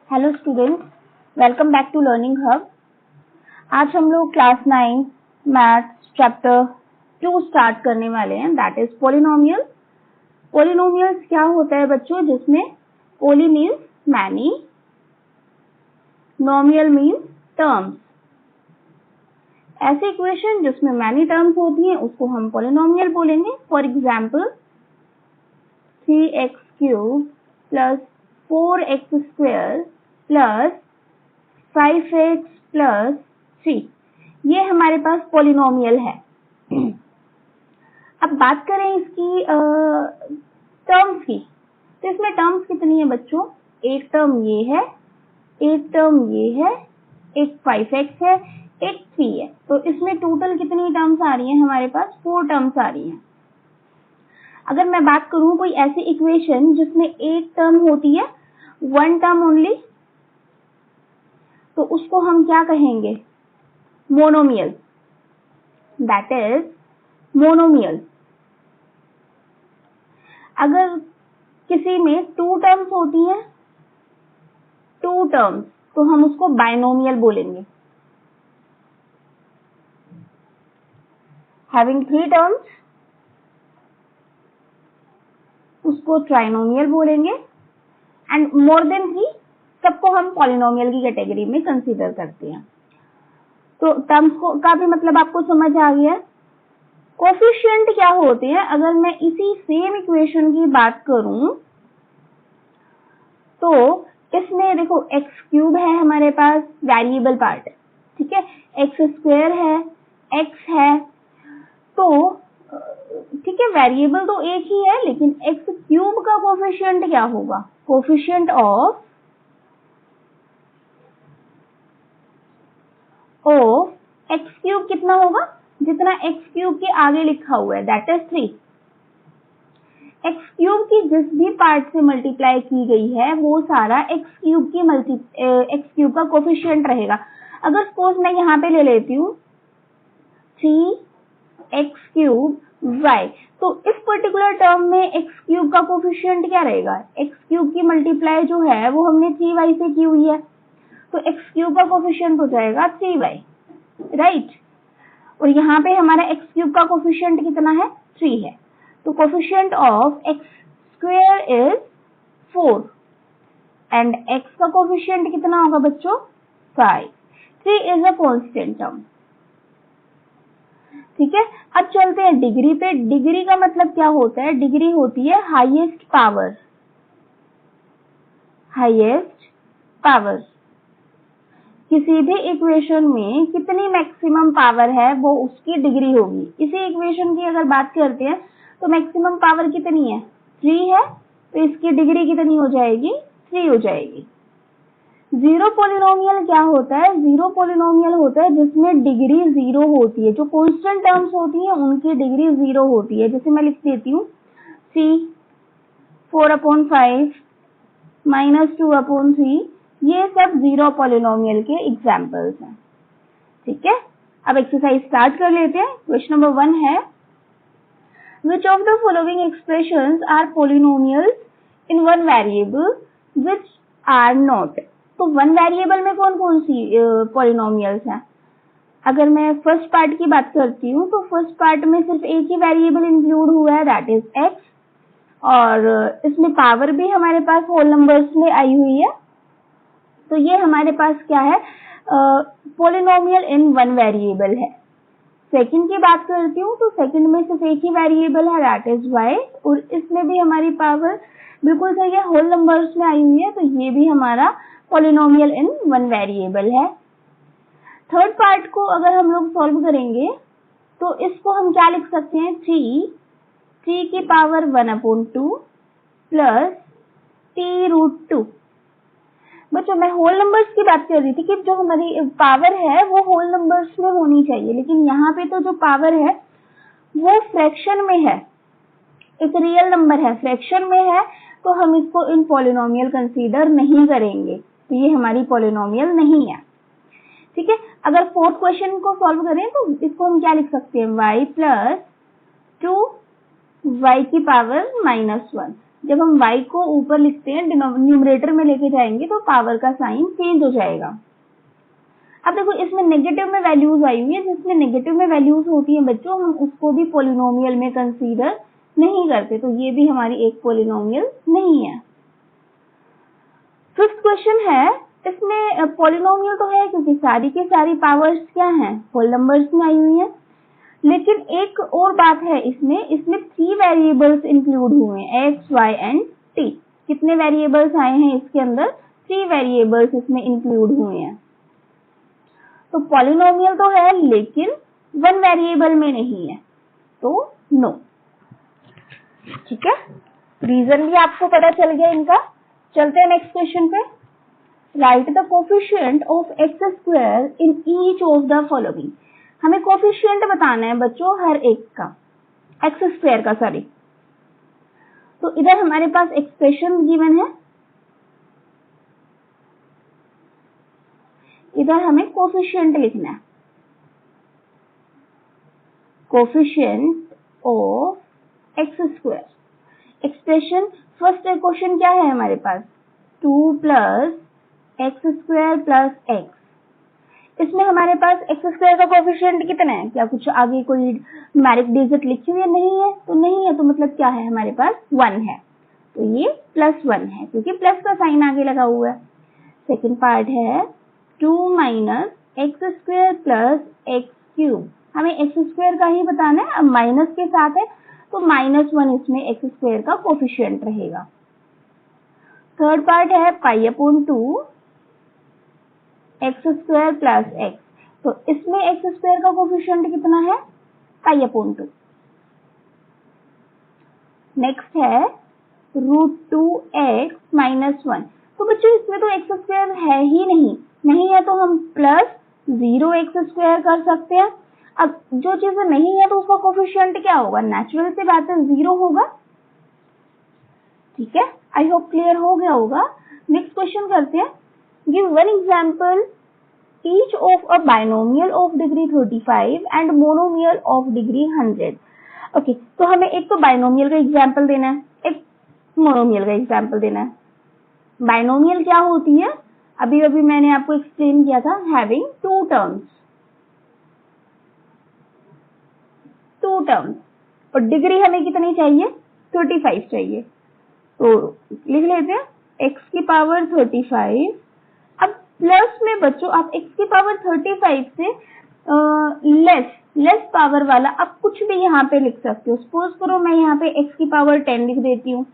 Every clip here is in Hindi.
Hello students, welcome back to Learning Hub. आज हम लोग क्लास 9 मैथ्स चैप्टर 2 स्टार्ट करने वाले हैं, दैट इज पॉलिनोमियल। पॉलिनोमियल्स क्या होता है बच्चों, जिसमें poly means many, नोमियल means terms. ऐसे इक्वेशन जिसमें मैनी टर्म्स होती हैं उसको हम पॉलिनोमियल बोलेंगे। For example 3x³ plus 4x² plus 5x plus 3, ये हमारे पास पॉलिनोमियल है। अब बात करें इसकी टर्म्स की, तो इसमें टर्म्स कितनी है बच्चों? एक टर्म ये है, एक टर्म ये है, एक 5x है, एक 3 है। तो इसमें टोटल कितनी टर्म्स आ रही हैं हमारे पास? 4 टर्म्स आ रही हैं। अगर मैं बात करूं कोई ऐसी इक्वेशन जिसमें एक टर्म होती है, वन टर्म ओनली, तो उसको हम क्या कहेंगे? Monomial, that is monomial. अगर किसी में 2 टर्म्स होती हैं, 2 टर्म्स, तो हम उसको बाइनोमियल बोलेंगे। हैविंग 3 टर्म्स, उसको ट्राइनोमियल बोलेंगे। एंड मोर देन 3, सबको हम पॉलिनोमियल की कैटेगरी में कंसीडर करते हैं। तो टर्म्स का भी मतलब आपको समझ आ गया। कोफिशिएंट क्या होते हैं? अगर मैं इसी सेम इक्वेशन की बात करूं तो इसमें देखो x³ है हमारे पास, वेरिएबल पार्ट है, ठीक है, x² है, x है, तो ठीक है वेरिएबल तो एक ही है, लेकिन x³ का कोफिशिएंट क्या होगा? कोफिशिएंट ऑफ x³ कितना होगा? जितना x³ के आगे लिखा हुआ है, दैट इज 3। x³ की जिस भी पार्ट से मल्टीप्लाई की गई है वो सारा x³ का कोफिशिएंट रहेगा। अगर सपोज मैं यहाँ पे ले लेती हूँ 3x³y, तो इस पर्टिकुलर टर्म में x³ का कोफिशिएंट क्या रहेगा? x³ की मल्टीप्लाई जो है वो हमने 3y से की हुई है, तो x³ का कोफिशिएंट हो जाएगा 3y, राइट। और यहाँ पे हमारा x³ का कोफिशिएंट कितना है? 3 है। तो coefficient of x² is 4 and x का कोफिशिएंट कितना होगा बच्चों? 5। 3 इज अ कांस्टेंट टर्म, ठीक है। अब चलते हैं डिग्री पे। डिग्री का मतलब क्या होता है? डिग्री होती है हाईएस्ट पावर। हाईएस्ट पावर, किसी भी इक्वेशन में कितनी मैक्सिमम पावर है वो उसकी डिग्री होगी। इसी इक्वेशन की अगर बात करते हैं तो मैक्सिमम पावर कितनी है? 3 है, तो इसकी डिग्री कितनी हो जाएगी? 3 हो जाएगी। जीरो पॉलिनोमियल क्या होता है? जीरो पॉलिनोमियल होता है जिसमें डिग्री 0 होती है। जो कांस्टेंट टर्म्स होती हैं उनकी डिग्री 0 होती है। जैसे मैं लिख देती हूँ 3, 4/5 -2/3, ये सब जीरो पॉलिनोमियल के एग्जांपल्स हैं, ठीक है। अब एक्सरसाइज स्टार्ट कर लेते हैं। क्वेश्चन नंबर 1 है, which of the following expressions are polynomials in one variable which are not? तो वन वेरिएबल में कौन कौन सी पॉलिनोमियल्स हैं? अगर मैं फर्स्ट पार्ट की बात करती हूँ तो फर्स्ट पार्ट में सिर्फ एक ही वेरिएबल इंक्लूड हुआ है, दैट इज x, और इसमें पावर भी हमारे पास होल नंबर्स में आई हुई है। तो ये हमारे पास क्या है? पॉलिनोमियल इन वन वेरिएबल है। सेकंड की बात करती हूँ तो सेकंड में सिर्फ एक ही वेरिएबल है, दैट इज y, और इसमें भी हमारी पावर बिल्कुल सही है, होल नंबर्स में आई हुई है, तो ये भी हमारा पॉलिनोमियल इन वन वेरिएबल है। थर्ड पार्ट को अगर हम लोग सॉल्व करेंगे तो इसको हम क्या लिख सकते हैं? 3 की पावर 1/2 प्लस t√2। बच्चों मैं होल नंबर्स की बात कर रही थी कि जो हमारी पावर है वो होल नंबर्स में होनी चाहिए, लेकिन यहाँ पे तो जो पावर है वो फ्रैक्शन में है, एक रियल नंबर है, फ्रैक्शन में है, तो हम इसको इन पॉलिनोमियल कंसीडर नहीं करेंगे, तो ये हमारी पॉलिनोमियल नहीं है, ठीक है। अगर फोर्थ क्वेश्चन को सॉल्व करें तो इसको हम क्या लिख सकते हैं? y + 2y की पावर -1। जब हम y को ऊपर लिखते हैं न्यूमरेटर में लेके जाएंगे तो पावर का साइन चेंज हो जाएगा। अब देखो इसमें नेगेटिव में वैल्यूज आई हुई है, जिसमें नेगेटिव में वैल्यूज होती हैं बच्चों हम उसको भी पॉलिनोमियल में कंसीडर नहीं करते, तो ये भी हमारी एक पॉलिनोमियल नहीं है। फिफ्थ क्वेश्चन है, इसमें पॉलिनोमियल तो है क्योंकि सारी की सारी पावर्स क्या हैं, होल नंबर्स में आई हुई है, लेकिन एक और बात है इसमें 3 वेरिएबल्स इंक्लूड हुए हैं, x, y एंड t। कितने वेरिएबल्स आए हैं इसके अंदर, 3 वेरिएबल्स इसमें इंक्लूड हुए हैं। तो पॉलिनोमियल तो है लेकिन 1 वेरिएबल में नहीं है, तो नो। ठीक है, रीजन भी आपको पता चल गया इनका। चलते हैं नेक्स्ट क्वेश्चन पे। Right the coefficient of x square in each of the following. हमें कोफिशिएंट बताना है बच्चों हर एक का, एक्स स्क्वायर का, सॉरी। तो इधर हमारे पास एक्सप्रेशन गिवन है, इधर हमें कोफिशिएंट लिखना है। Coefficient of x square expression, first question क्या है हमारे पास, 2 plus x square plus x. इसमें हमारे पास एक्स स्क्वायर का कोफिशिएंट कितना है, क्या कुछ आगे कोई न्यूमेरिक डिजिट लिखी हुई है, नहीं है, तो नहीं है, तो मतलब क्या है हमारे पास 1 है, तो ये +1 है क्योंकि प्लस का साइन आगे लगा हुआ है। सेकंड पार्ट है 2 minus x square plus x cube. हमें एक्स स्क्वायर का ही बताना है, अब माइनस के साथ है तो -1 इसमें एक्स स्क्वायर का कोफिशिएंट रहेगा। थर्ड पार्ट है π/2 एक्स स्क्वायर प्लस एक्स, तो इसमें एक्स स्क्वायर का कोफिशिएंट कितना है, π/2। नेक्स्ट है √2x - 1। तो बच्चों इसमें तो एक्स स्क्वायर है ही नहीं है तो हम +0x² कर सकते हैं। अब जो चीजें नहीं है तो उसका कोफिशिएंट क्या होगा, नेचुरल सी बात है 0 होगा। ठीक है, आई होप क्लियर हो गया होगा। नेक्स्ट क्वेश्चन करते हैं, give one example each of a binomial of degree 35 and monomial of degree 100। Okay, तो हमें एक तो बाइनोमियल का एग्जांपल देना है, एक मोनोमियल का एग्जांपल देना है। बाइनोमियल क्या होती है, अभी अभी मैंने आपको एक्सप्लेन किया था, हैविंग 2 टर्म्स, और डिग्री हमें कितनी चाहिए, 35 चाहिए। तो लिख लेते हैं x की पावर 35। अब प्लस में बच्चों आप x की पावर 35 से लेस पावर वाला आप कुछ भी यहाँ पे लिख सकते हो। सपोज करो मैं यहाँ पे x की पावर 10 लिख देती हूँ,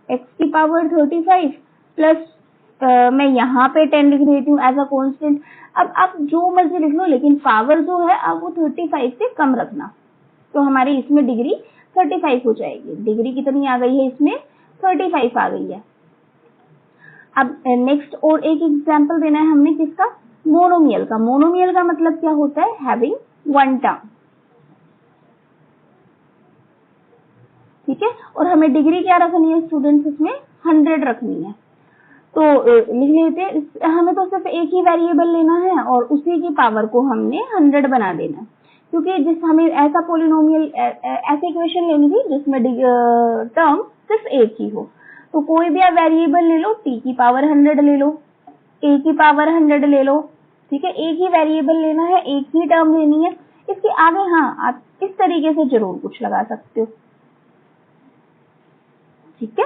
x की पावर 35 प्लस मैं यहाँ पे 10 लिख देती हूँ एज अ कांस्टेंट। अब आप जो मर्जी लिख लो, लेकिन पावर जो है आप वो 35 से कम रखना, तो हमारी इसमें डिग्री 35 हो जाएगी। डिग्री कितनी आ गई है इसमें, 35 आ गई है। अब नेक्स्ट और एक एग्जांपल देना है हमने, किसका, मोनोमियल का। मोनोमियल का मतलब क्या होता है, हैविंग 1 टर्म। ठीक है, और हमें डिग्री क्या रखनी है स्टूडेंट्स, इसमें 100 रखनी है। तो लिख लेते हैं, हमें तो सिर्फ एक ही वेरिएबल लेना है और उसी की पावर को हमने 100 बना देना है, क्योंकि हमें ऐसा पॉलिनोमियल, ऐसे इक्वेशन लेनी थी जिसमें टर्म सिर्फ एक ही हो। तो कोई भी आप वेरिएबल ले लो, t की पावर 100 ले लो, a की पावर 100 ले लो। ठीक है, एक ही वेरिएबल लेना है, एक ही टर्म लेनी है। इसके आगे हाँ आप इस तरीके से जरूर कुछ लगा सकते हो। ठीक है,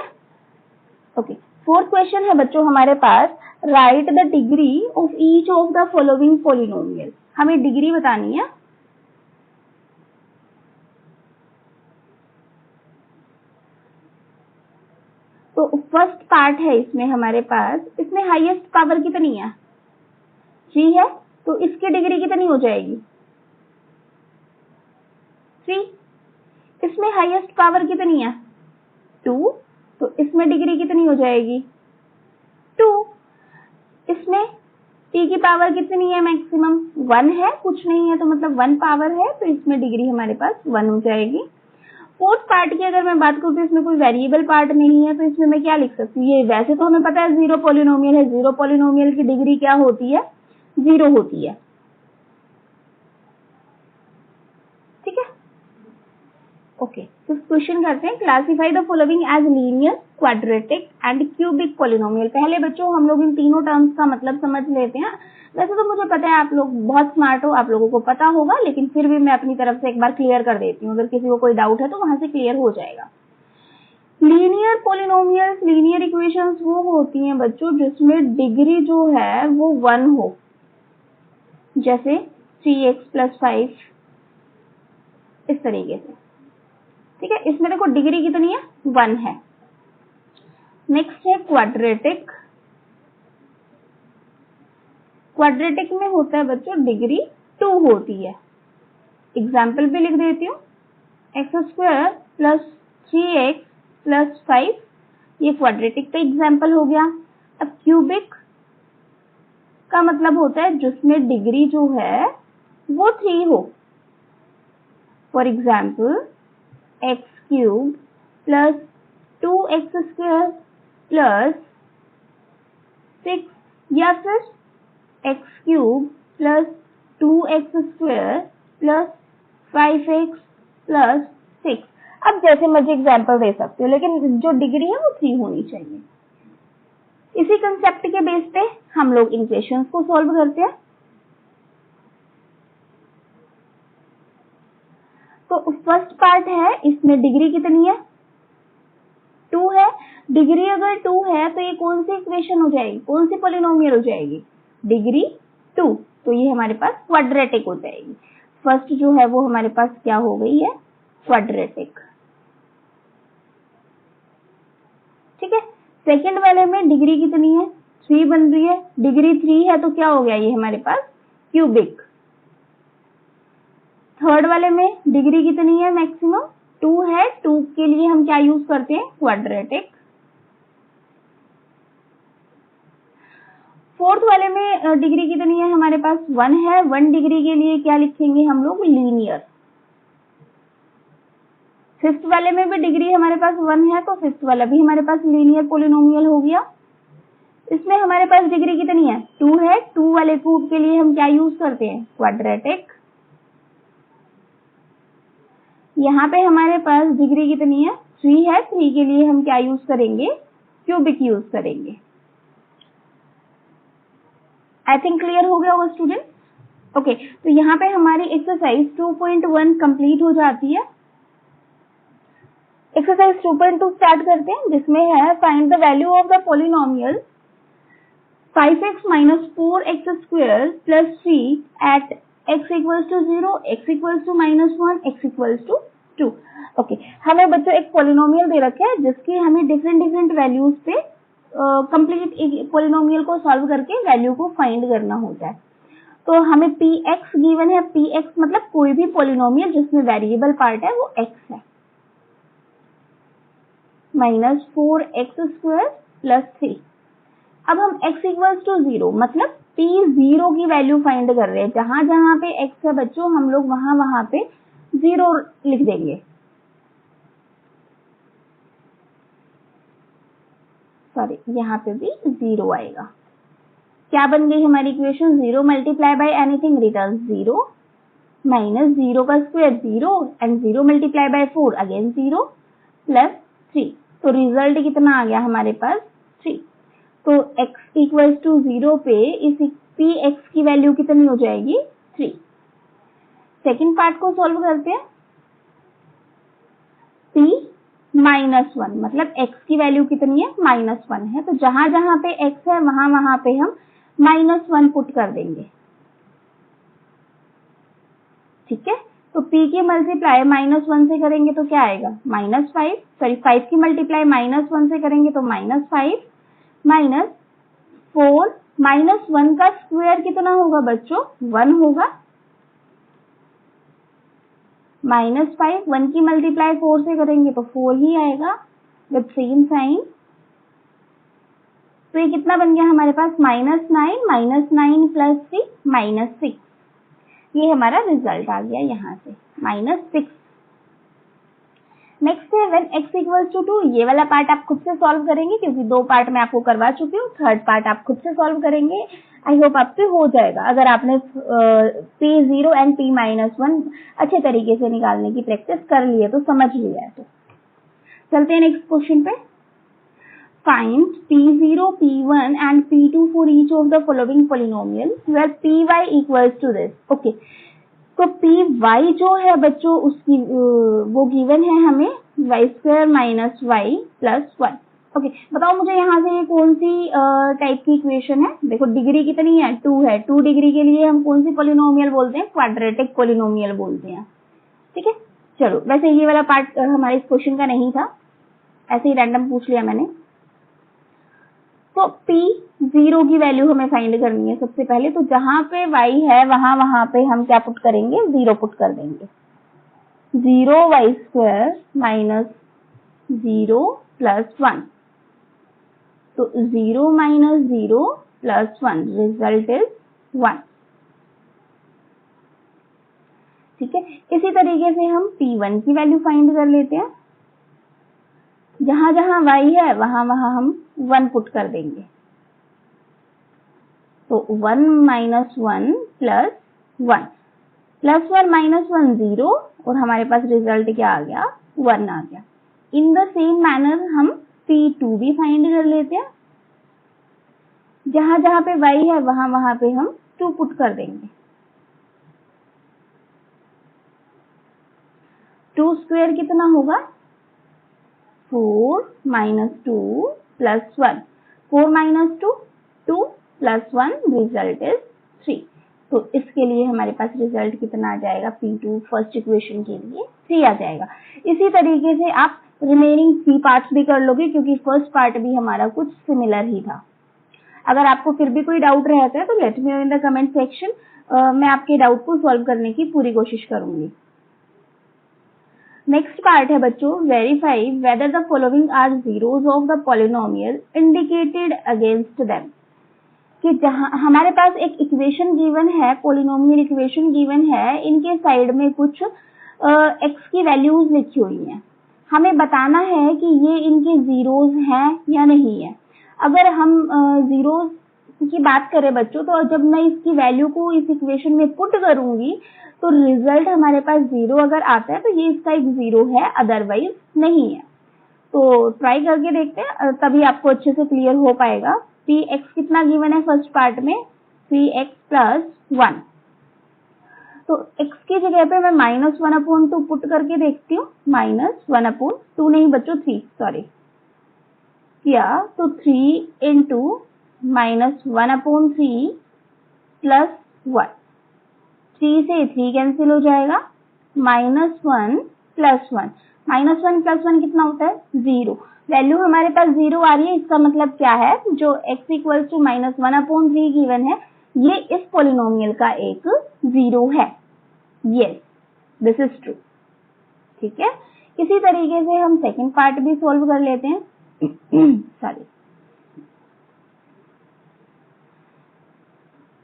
ओके। फोर्थ क्वेश्चन है बच्चों हमारे पास, write the degree of each of the following polynomial. हमें डिग्री बतानी है। तो फर्स्ट पार्ट है इसमें हमारे पास, इसमें हाईएस्ट पावर कितनी है, 3 है, तो इसकी डिग्री कितनी हो जाएगी, 3। इसमें हाईएस्ट पावर कितनी है, 2, तो इसमें डिग्री कितनी हो जाएगी, 2। इसमें t की पावर कितनी है, मैक्सिमम 1 है, कुछ नहीं है, तो मतलब 1 पावर है, तो इसमें डिग्री हमारे पास 1 हो जाएगी। फोर्थ पार्ट की अगर मैं बात करूँ तो इसमें कोई वेरिएबल पार्ट नहीं है, तो इसमें मैं क्या लिख सकती हूँ, ये वैसे तो हमें पता है 0 पॉलिनोमियल है, 0 पॉलिनोमियल की डिग्री क्या होती है, 0 होती है। ठीक है, ओके। फिफ्थ क्वेश्चन करते हैं, classify the following as linear, quadratic and cubic polynomial. पहले बच्चों हम लोग इन तीनों टर्म्स का मतलब समझ लेते हैं। वैसे तो मुझे पता है आप लोग बहुत स्मार्ट हो, आप लोगों को पता होगा, लेकिन फिर भी मैं अपनी तरफ से एक बार क्लियर कर देती हूँ। अगर किसी को कोई डाउट है तो वहां से क्लियर हो जाएगा। लीनियर पॉलिनोमियल्स, लीनियर इक्वेशंस वो होती हैं बच्चों जिसमें डिग्री जो है वो 1 हो, जैसे 3x + 5 इस तरीके से। ठीक है, इसमें देखो डिग्री कितनी है, 1 है। नेक्स्ट है क्वाड्रेटिक। क्वाड्रेटिक में होता है बच्चों डिग्री 2 होती है। एग्जाम्पल भी लिख देती हूँ, x² + 3x + 5, ये क्वाड्रेटिक का एग्जाम्पल हो गया। अब क्यूबिक का मतलब होता है जिसमें डिग्री जो है वो 3 हो। फॉर एग्जाम्पल x³ + 2x² + 6, या फिर x³ + 2x² + 5x + 6। अब जैसे मर्जी एग्जाम्पल दे सकते हो, लेकिन जो डिग्री है वो 3 होनी चाहिए। इसी कंसेप्ट के बेस पे हम लोग इन इक्वेशंस को सॉल्व करते हैं। तो फर्स्ट पार्ट है, इसमें डिग्री कितनी है, 2 है। डिग्री अगर 2 है तो ये कौन सी इक्वेशन हो जाएगी, कौन सी पॉलिनोमियल हो जाएगी, डिग्री 2। तो ये हमारे पास क्वाड्रेटिक हो जाएगी। फर्स्ट जो है वो हमारे पास क्या हो गई है, क्वाड्रेटिक। ठीक है, सेकंड वाले में डिग्री कितनी है, 3 बन रही है। डिग्री 3 है तो क्या हो गया ये हमारे पास क्यूबिक। थर्ड वाले में डिग्री कितनी है, मैक्सिमम 2 है। 2 के लिए हम क्या यूज करते हैं, क्वाड्रेटिक। फोर्थ वाले में डिग्री कितनी है हमारे पास, 1 है। 1 डिग्री के लिए क्या लिखेंगे हम लोग, लीनियर। फिफ्थ वाले में भी डिग्री हमारे पास 1 है, तो फिफ्थ वाला भी हमारे पास लीनियर पॉलिनोमियल हो गया। इसमें हमारे पास डिग्री कितनी है, 2 है। 2 वाले क्यूब के लिए हम क्या यूज करते हैं, क्वाड्रेटिक। यहाँ पे हमारे पास डिग्री कितनी है, 3 है। 3 के लिए हम क्या यूज करेंगे, क्यूबिक यूज करेंगे। आई थिंक क्लियर हो गया होगा स्टूडेंट। ओके, तो यहाँ पे हमारी एक्सरसाइज 2.1 कंप्लीट हो जाती है। एक्सरसाइज 2.2 स्टार्ट करते हैं, जिसमें है find the value of the polynomial 5x - 4x² + 3 at x = 0, x = -1, x = 2। Okay, हमें बच्चों एक पॉलिनोमियल दे रखा है जिसकी हमें डिफरेंट वैल्यूज पे कंप्लीट पॉलिनोमियल को सॉल्व करके वैल्यू को फाइंड करना होता है। तो हमें px गिवन है। px मतलब कोई भी पॉलिनोमियल जिसमें वेरिएबल पार्ट है वो x है। -4x² + 3। अब हम x = 0 मतलब p0 की वैल्यू फाइंड कर रहे हैं। जहां जहां पे x है बच्चों, हम लोग वहां पे 0 लिख देंगे। सॉरी, यहाँ पे भी 0 आएगा। क्या बन गई हमारी equation, 0 multiply by anything return 0, -0 का square 0 and 0 multiply by 4 again 0 + 3। तो रिजल्ट कितना आ गया हमारे पास, 3। तो x = 0 पे इस px की वैल्यू कितनी हो जाएगी, 3। सेकंड पार्ट को सॉल्व करते हैं। p -1 मतलब x की वैल्यू कितनी है, -1 है। तो जहां जहां पे x है वहां पे हम -1 पुट कर देंगे। ठीक है, तो p की मल्टीप्लाई -1 से करेंगे तो क्या आएगा, -5। सॉरी, 5 की मल्टीप्लाई -1 से करेंगे तो -5 -4 -1 का स्क्वायर कितना होगा बच्चों, 1 होगा। -5, 1 की मल्टीप्लाई 4 से करेंगे तो 4 ही आएगा विद सेम साइन। तो ये कितना बन गया हमारे पास, -9 + 3 -6। ये हमारा रिजल्ट आ गया यहाँ से, -6। नेक्स्ट है व्हेन x = 2। ये वाला पार्ट आप खुद से सॉल्व करेंगे क्योंकि 2 पार्ट मैं आपको करवा चुकी हूँ। थर्ड पार्ट आप खुद से सॉल्व करेंगे। आई होप आपसे हो जाएगा अगर आपने p0 एंड p-1 अच्छे तरीके से निकालने की प्रैक्टिस कर ली है, तो समझ लिया है। तो चलते हैं नेक्स्ट क्वेश्चन पे। Find P0, P1 and P2 for each of the following polynomial where Py equals to this। Okay, तो Py जो है बच्चों उसकी वो गिवन है हमें y² minus y plus 1। Okay, बताओ मुझे यहाँ से ये कौन सी टाइप की इक्वेशन है। देखो डिग्री कितनी है, 2 है। 2 डिग्री के लिए हम कौन सी पॉलिनोमियल बोलते हैं, क्वाड्रेटिक पॉलिनोमियल बोलते हैं। ठीक है, चलो वैसे ये वाला पार्ट हमारे इस क्वेश्चन का नहीं था, ऐसे ही रैंडम पूछ लिया मैंने। तो P0 की वैल्यू हमें फाइंड करनी है सबसे पहले। तो जहां पे y है वहां पे हम क्या पुट करेंगे, 0 पुट कर देंगे। 0y² minus 0 plus 1। तो 0 माइनस 0 प्लस 1 रिजल्ट इज 1। ठीक है, इसी तरीके से हम P1 की वैल्यू फाइंड कर लेते हैं। जहां जहां y है वहां हम 1 पुट कर देंगे। तो 1 माइनस 1 प्लस 1 प्लस 1 माइनस 1 0 और हमारे पास रिजल्ट क्या आ गया, 1 आ गया। इन द सेम मैनर हम P2 भी फाइंड कर लेते हैं। जहां जहां पे y है वहां पे हम 2 पुट कर देंगे। 2 स्क्वायर कितना होगा, 4 minus 2 plus 1। 4 minus 2 2 plus 1 result is 3। तो इसके लिए हमारे पास रिजल्ट कितना आ जाएगा, P2 फर्स्ट इक्वेशन के लिए 3 आ जाएगा। इसी तरीके से आप रिमेनिंग 3 पार्ट्स भी कर लोगे क्योंकि फर्स्ट पार्ट भी हमारा कुछ सिमिलर ही था। अगर आपको फिर भी कोई डाउट रहता है तो let me know in the comment section, मैं आपके डाउट को सॉल्व करने की पूरी कोशिश करूंगी। नेक्स्ट पार्ट है बच्चों, verify whether the following are zeroes of the polynomial indicated against them. कि जहां हमारे पास एक इक्वेशन गिवन है, पॉलिनोमियल इक्वेशन गिवन है, इनके साइड में कुछ x की वैल्यूज लिखी हुई हैं। हमें बताना है कि ये इनके जीरोज हैं या नहीं है। अगर हम जीरोज की बात करें बच्चों, तो जब मैं इसकी वैल्यू को इस इक्वेशन में पुट करूंगी तो रिजल्ट हमारे पास 0 अगर आता है तो ये इसका एक 0 है, अदरवाइज नहीं है। तो ट्राई करके देखते हैं, तभी आपको अच्छे से क्लियर हो पाएगा। Px कितना गिवन है फर्स्ट पार्ट में, Px प्लस 1। तो x की जगह पे मैं माइनस 1/2 पुट करके देखती हूँ। माइनस 1/2 नहीं बच्चों 3 सॉरी किया, तो 3 इंटू माइनस 1/3 प्लस 1। 3 से 3 कैंसिल हो जाएगा, माइनस 1 प्लस 1। माइनस 1 प्लस 1 कितना होता है, 0। वैल्यू हमारे पास 0 आ रही है, इसका मतलब क्या है, जो x equal to minus 1/3 given है ये इस पॉलिनोमियल का एक 0 है। Yes, this is true. ठीक है, इसी तरीके से हम सेकंड पार्ट भी सॉल्व कर लेते हैं। सॉरी,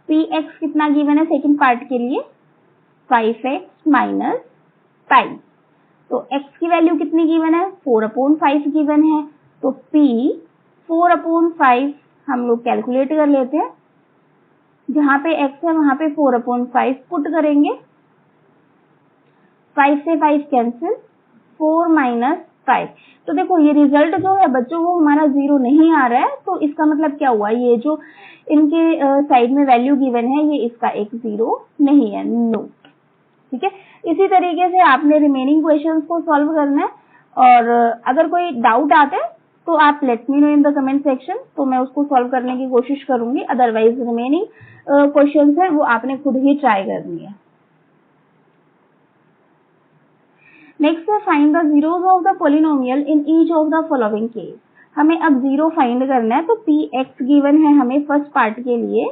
Px कितना गिवन है सेकंड पार्ट के लिए, 5x माइनस 5। तो x की वैल्यू कितनी गिवन है, 4/5 गिवन है। तो P 4/5 हम लोग कैलकुलेट कर लेते हैं। जहां पे x है वहां पे 4/5 पुट करेंगे। 5 से 5 कैंसिल, 4 माइनस 5। तो देखो ये रिजल्ट जो है बच्चों वो हमारा 0 नहीं आ रहा है। तो इसका मतलब क्या हुआ, ये जो इनके साइड में वैल्यू गिवन है ये इसका एक 0 नहीं है, नो। ठीक है, इसी तरीके से आपने रिमेनिंग क्वेश्चंस को सॉल्व करना है। और अगर कोई डाउट आता है तो आप let me know in the comment section, तो मैं उसको सॉल्व करने की कोशिश करूंगी। अदरवाइज रिमेनिंग क्वेश्चंस है वो आपने खुद ही ट्राई करनी है। नेक्स्ट है find the zeros of the polynomial in each of the following case. हमें अब 0 फाइंड करना है। तो Px गिवन है हमें फर्स्ट पार्ट के लिए,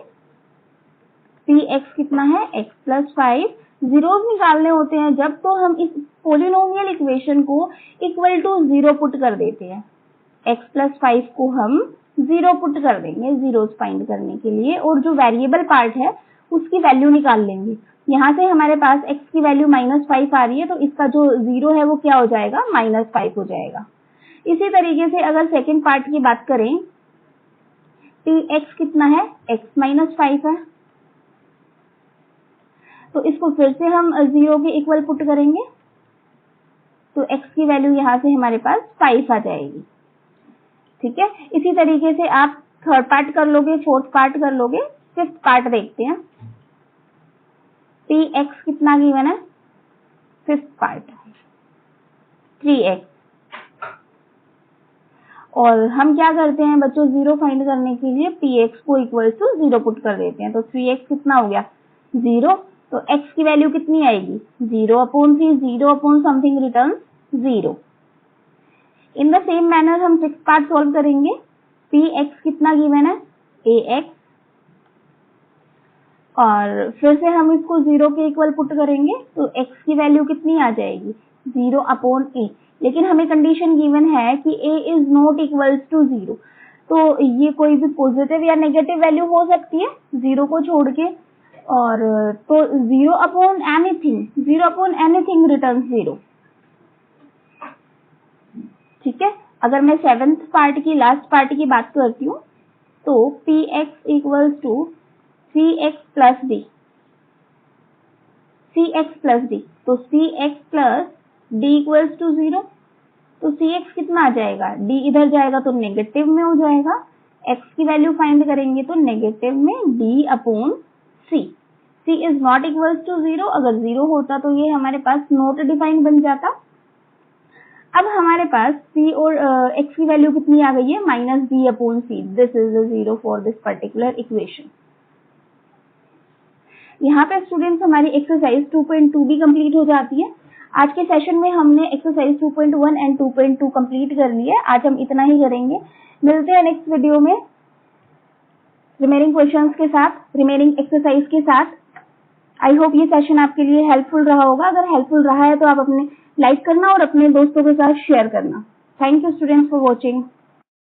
Px कितना है, x प्लस 5। जीरोज निकालने होते हैं जब तो हम इस पॉलिनोमियल इक्वेशन को इक्वल टू 0 पुट कर देते हैं। x प्लस 5 को हम 0 पुट कर देंगे जीरोज फाइंड करने के लिए, और जो वेरिएबल पार्ट है उसकी वैल्यू निकाल लेंगे। यहाँ से हमारे पास x की वैल्यू -5 आ रही है, तो इसका जो 0 है वो क्या हो जाएगा, -5 हो जाएगा। इसी तरीके से अगर सेकेंड पार्ट की बात करें, Px कितना है, x -5 है। तो इसको फिर से हम 0 के इक्वल पुट करेंगे। तो x की वैल्यू यहाँ से हमारे पास 5 आ जाएगी। ठीक है, इसी तरीके से आप थर्ड पार्ट कर लोगे, फोर्थ पार्ट कर लोगे। फिफ्थ पार्ट देखते हैं। px कितना गिवन है? Fifth part 3x। और हम क्या करते हैं बच्चों, 0 फाइंड करने के लिए px को इक्वल टू 0 पुट कर देते हैं। तो 3x कितना हो गया? 0। तो x की वैल्यू कितनी आएगी? 0/3। 0 something return 0। In the same manner हम सिक्स्थ पार्ट सॉल्व करेंगे। px कितना गिवन है? ax। और फिर से हम इसको 0 के इक्वल पुट करेंगे तो x की वैल्यू कितनी आ जाएगी? 0/a। लेकिन हमें कंडीशन गिवन है कि a is not equals to 0। तो ये कोई भी पॉजिटिव या नेगेटिव वैल्यू हो सकती है 0 को छोड़ के। और तो 0/anything रिटर्न 0। ठीक है, अगर मैं सेवेंथ पार्ट की लास्ट पार्ट की बात करती हूँ तो px equals to cx plus d। तो cx plus d equals to 0। तो cx कितना आ जाएगा? d इधर जाएगा तो नेगेटिव में हो जाएगा। x की वैल्यू फाइंड करेंगे तो नेगेटिव में d/c। c is not equals to 0। अगर 0 होता तो ये हमारे पास नॉट डिफाइंड बन जाता। अब हमारे पास c और x की वैल्यू कितनी आ गई है? -d/c। This is the 0 for this particular equation. यहाँ पे स्टूडेंट्स हमारी एक्सरसाइज 2.2 भी कंप्लीट हो जाती है। आज के सेशन में हमने एक्सरसाइज 2.1 एंड 2.2 कंप्लीट कर ली है। आज हम इतना ही करेंगे। मिलते हैं नेक्स्ट वीडियो में रिमेनिंग क्वेश्चंस के साथ, रिमेनिंग एक्सरसाइज के साथ। आई होप ये सेशन आपके लिए हेल्पफुल रहा होगा। अगर हेल्पफुल रहा है तो आप अपने लाइक करना और अपने दोस्तों के साथ शेयर करना। Thank you students for watching.